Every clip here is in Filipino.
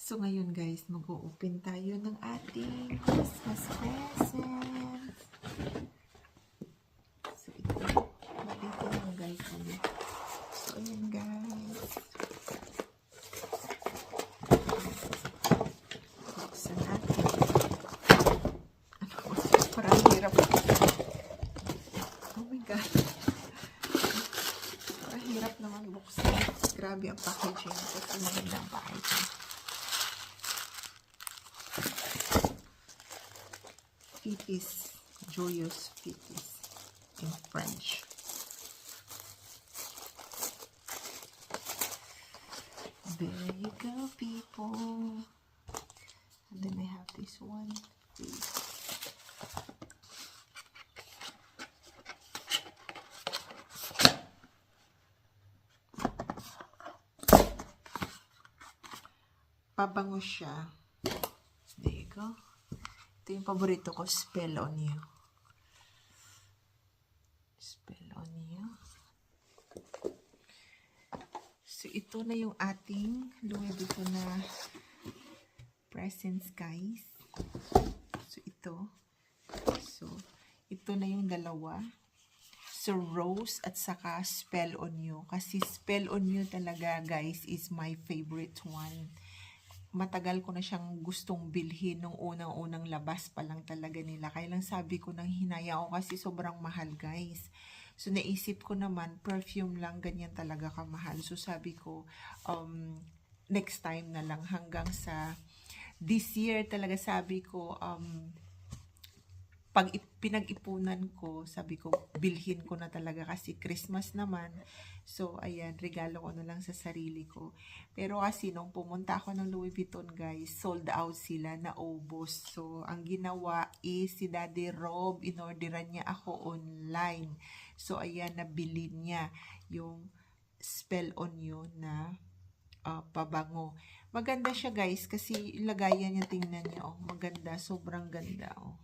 So ngayon guys, mag-o-open tayo ng ating Christmas presents. So ito, dito lang guys. So ayan guys. Buksan natin. Parang hirap. Oh my god. Parang hirap naman buksan. Grabe ang packaging. Kasi magandang packaging. Fitis, Joyous Fitis in French. There you go, people. And then I have this one. Pabango siya. There you go. Ito yung paborito ko, Spell on You. Spell on You. So, ito na yung ating Louis Vuitton na presents, guys. So, ito. So, ito na yung dalawa. So, Rose at saka Spell on You. Kasi Spell on You talaga, guys, is my favorite one. Matagal ko na siyang gustong bilhin nung unang-unang labas pa lang talaga nila. Kaya lang sabi ko nang hinaya ako kasi sobrang mahal, guys. So, naisip ko naman, perfume lang, ganyan talaga kamahal. So, sabi ko, next time na lang hanggang sa this year talaga sabi ko, pag pinag-ipunan ko, sabi ko, bilhin ko na talaga kasi Christmas naman. So, ayan, regalo ko na lang sa sarili ko. Pero kasi nung pumunta ako ng Louis Vuitton, guys, sold out sila, naubos. So, ang ginawa is si Daddy Rob, inorderan niya ako online. So, ayan, nabili niya yung Spell on You na pabango. Maganda siya, guys, kasi lagayan niya, tingnan niyo, oh, maganda, sobrang ganda, oh.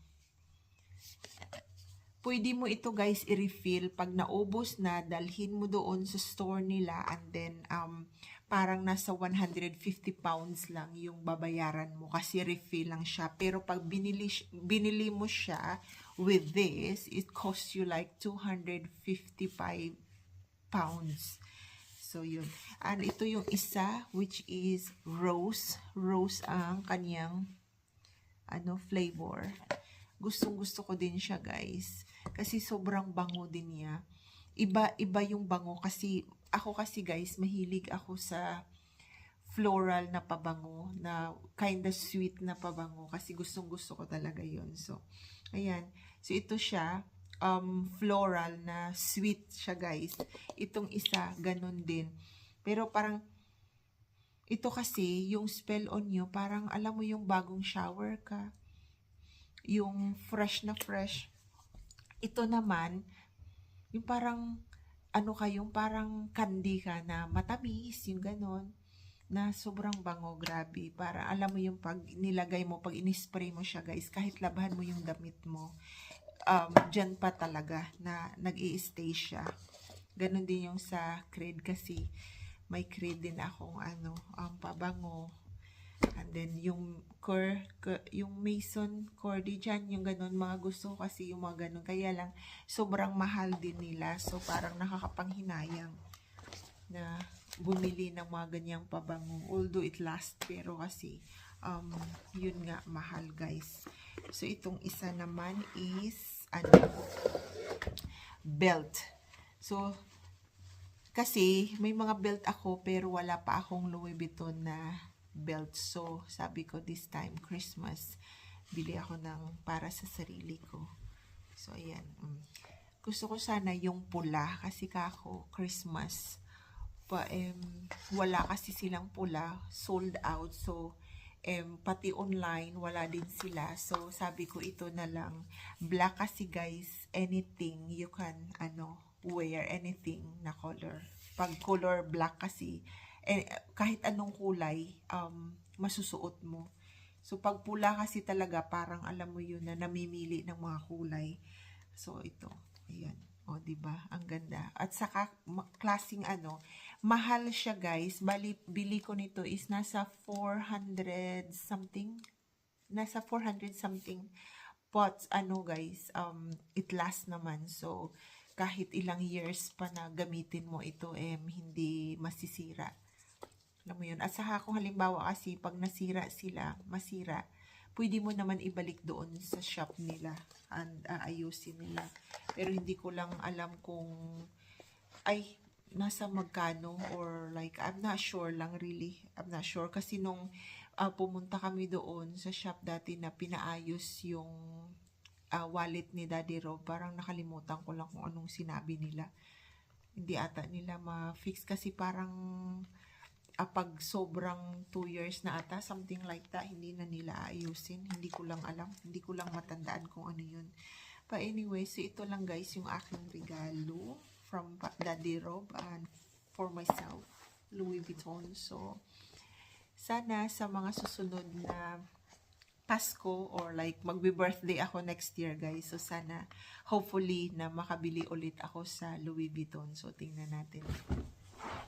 Pwede mo ito, guys, i-refill. Pag naubos na, dalhin mo doon sa store nila and then parang nasa 150 pounds lang yung babayaran mo kasi refill lang siya. Pero pag binili mo siya with this, it costs you like 255 pounds. So, yun. And ito yung isa, which is Rose. Rose ang kanyang flavor. Gustong-gusto ko din siya, guys. Kasi sobrang bango din niya. Iba yung bango kasi ako kasi, guys, mahilig ako sa floral na pabango, na kinda sweet na pabango kasi gustong-gusto ko talaga yon. So, ayan. So, ito siya, floral na sweet siya, guys. Itong isa, ganun din. Pero parang ito kasi, yung Spell on You, parang alam mo yung bagong shower ka, yung fresh na fresh. Ito naman, yung parang, yung parang candy ka na matamis, yung ganon, na sobrang bango, grabe. Para alam mo yung pag nilagay mo, pag inispray mo siya, guys, kahit labahan mo yung damit mo, dyan pa talaga na nag-i-stay siya. Ganon din yung sa Creed kasi may Creed din akong pabango. And then, yung Maison Cordy dyan, yung ganun, mga gusto kasi yung mga ganun. Kaya lang, sobrang mahal din nila. So, parang nakakapanghinayang na bumili ng mga ganyang pabango. Although it lasts, pero kasi, yun nga, mahal, guys. So, itong isa naman is, belt. So, kasi, may mga belt ako, pero wala pa akong Louis Vuitton na belt. So, sabi ko this time, Christmas, bili ako ng para sa sarili ko. So, ayan. Gusto ko sana yung pula kasi kako, Christmas. Wala kasi silang pula, sold out. So, pati online, wala din sila. So, sabi ko ito na lang. Black kasi, guys, anything you can, wear, anything na color. Pag color black kasi, kahit anong kulay, masusuot mo. So, pag pula kasi talaga, parang alam mo yun na namimili ng mga kulay. So, ito. Ayan. O, di ba? Ang ganda. At saka, klaseng ano, mahal siya, guys. Bali, bili ko nito is nasa 400 something. Nasa 400 something pots. Ano, guys, it lasts naman. So, kahit ilang years pa na gamitin mo ito, hindi masisira. Alam mo yun. At saka kung halimbawa kasi, pag nasira sila, masira, pwede mo naman ibalik doon sa shop nila and ayusin nila. Pero hindi ko lang alam kung nasa magkano or like I'm not sure lang really. I'm not sure kasi nung pumunta kami doon sa shop dati na pinaayos yung wallet ni Daddy Rob, parang nakalimutan ko lang kung anong sinabi nila. Hindi ata nila ma-fix kasi parang pag sobrang 2 years na ata, something like that, hindi na nila ayusin. Hindi ko lang alam. Hindi ko lang matandaan kung ano yun. But anyway, so ito lang guys yung aking regalo from Daddy Rob and for myself, Louis Vuitton. So, sana sa mga susunod na Pasko or like magbe-birthday ako next year guys. So, sana hopefully na makabili ulit ako sa Louis Vuitton. So, tingnan natin.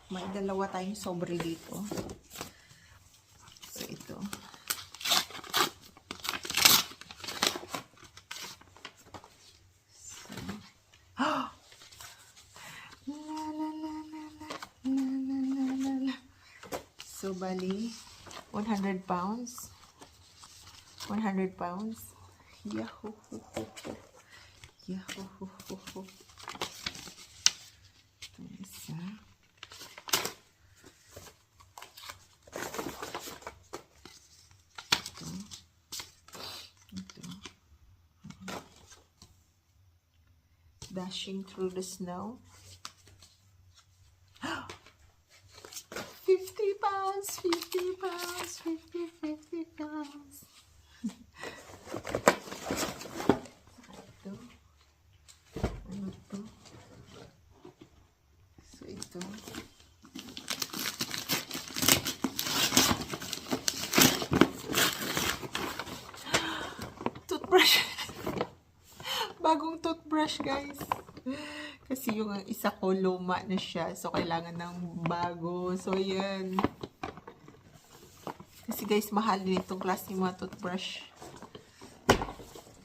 May dalawa tayong sobre dito. So, ito. So, oh! La, la, la, la, la, la, la, la, la. So, bali, 100 pounds. 100 pounds. Yahoo! Yahoo! Ito isa. Dashing through the snow. 50 pounds, 50 pounds, 50 pounds. Ito. Ano ito? So, ito. Toothbrush. Bagong toothbrush, guys. Kasi yung isa ko luma na siya. So, kailangan ng bago. So, yan. Kasi guys, mahal din itong klase mga toothbrush.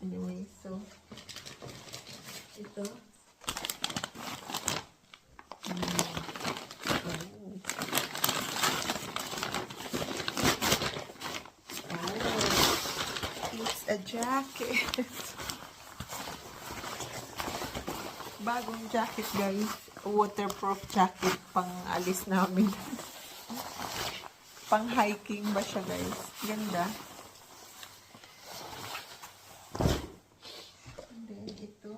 Anyway, so, ito. It's a jacket. Bagong jacket guys. Waterproof jacket pang alis namin. Pang hiking ba siya guys? Ganda. And then ito.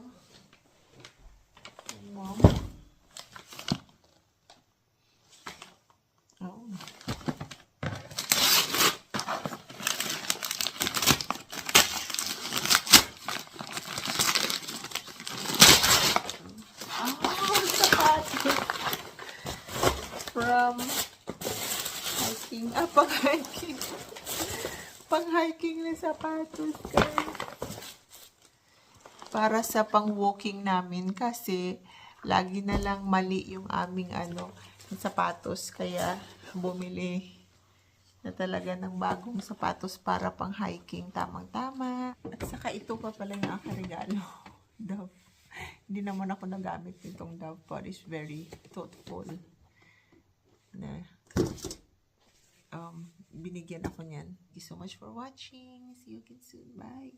Mom. Oh. From hiking, pang-hiking. Pang-hiking na sapatos, guys. Para sa pang-walking namin kasi lagi na lang mali yung aming sapatos. Kaya bumili na talaga ng bagong sapatos para pang-hiking. Tamang-tama. At saka ito pa pala yung aking regalo. Dove. Hindi naman ako nagamit nitong Dove, but it's very thoughtful. Na binigyan ako niyan. Thank you so much for watching. See you again soon. Bye.